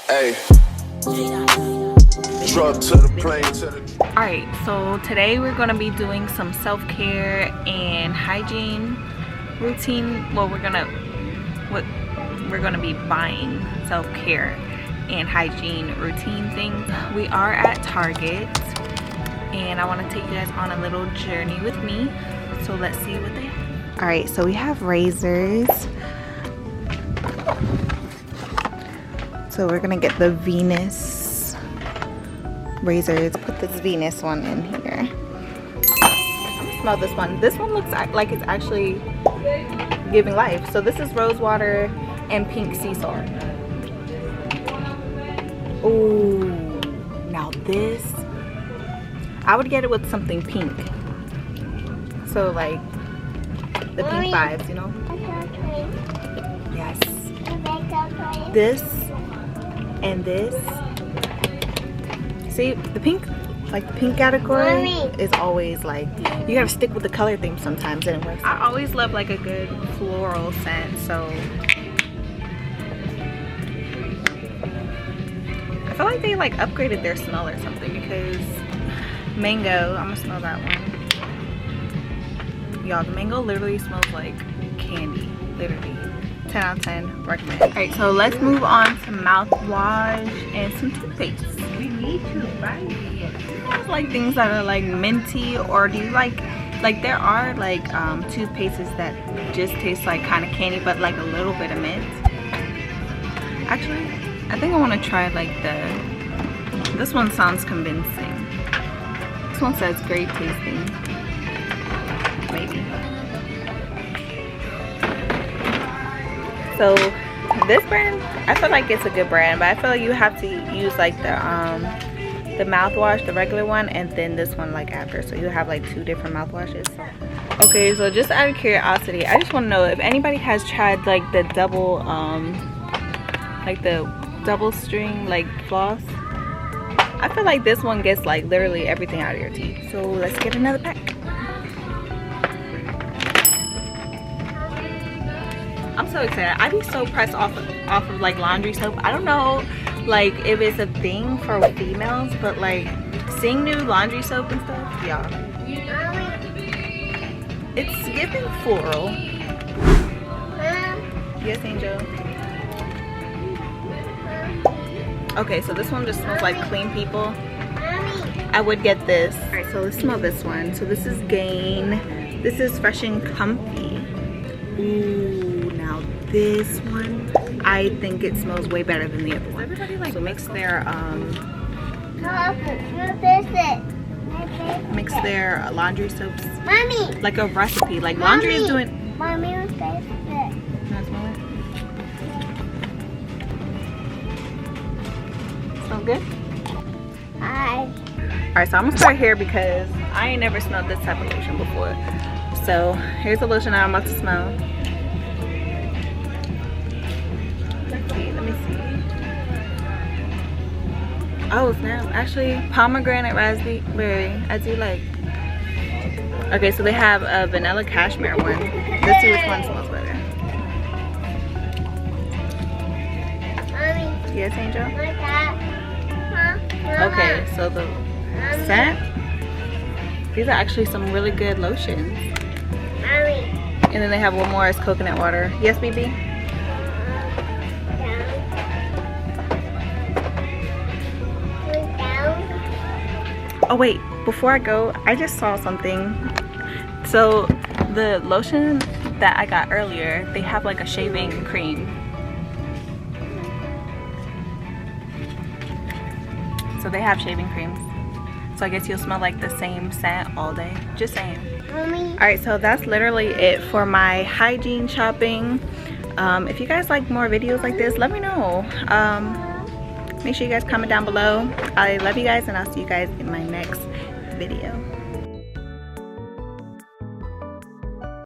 Hey. Truck to the plane to the. Alright, so today we're gonna be doing some self-care and hygiene routine. Well, we're gonna be buying self-care and hygiene routine things. We are at Target and I want to take you guys on a little journey with me. So let's see what they have. Alright, so we have razors. So we're gonna get the Venus razors. Put this Venus one in here. I'm gonna smell this one. This one looks like it's actually giving life. So this is rose water and pink sea salt. Ooh, now this, I would get it with something pink. So like the pink vibes, you know? Yes. This and this. See, the pink, like the pink category is always like, you gotta stick with the color theme sometimes and it works. I always love like a good floral scent, so I feel like they like upgraded their smell or something, because mango, I'm gonna smell that one. Y'all, the mango literally smells like candy, literally. 10 out of 10, recommend. Alright, so let's move on to mouthwash and some toothpaste. We need to buy it. Do you guys like things that are like minty, or do you like there are like toothpastes that just taste like kind of candy but like a little bit of mint? Actually, I think I want to try like this one sounds convincing. This one says great tasting. Maybe. So this brand, I feel like it's a good brand, but I feel like you have to use like the mouthwash, the regular one, and then this one like after. So you have like two different mouthwashes. Okay, so just out of curiosity, I just want to know if anybody has tried like the double string like floss. I feel like this one gets like literally everything out of your teeth. So let's get another pack. I'm so excited. I be so pressed off of like laundry soap. I don't know like if it's a thing for females, but like seeing new laundry soap and stuff, y'all, it's giving floral. Yes, Angel. Okay, so this one just smells like clean people. I would get this. All right, so let's smell this one. So this is Gain. This is Fresh and Comfy. Ooh, now this one, I think it smells way better than the other one. Everybody like mix their laundry soaps. Mommy, like a recipe. Like laundry is doing. Mommy, what's this? Can I smell it? Smell good? Hi. Alright, so I'm gonna start here because I ain't never smelled this type of lotion before. So here's the lotion I'm about to smell. Let me see. Oh snap, actually pomegranate raspberry. I do like. Okay, so they have a vanilla cashmere one. Let's see which one smells better. Yes, Angel? Okay, so the scent, these are actually some really good lotions. And then they have one more, it's coconut water. Yes, BB? Oh wait, before I go, I just saw something. So the lotion that I got earlier, they have like a shaving cream. So they have shaving creams. So I guess you'll smell like the same scent all day. Just saying. Alright, so that's literally it for my hygiene shopping. If you guys like more videos like this, let me know. Make sure you guys comment down below. I love you guys, and I'll see you guys in my next video.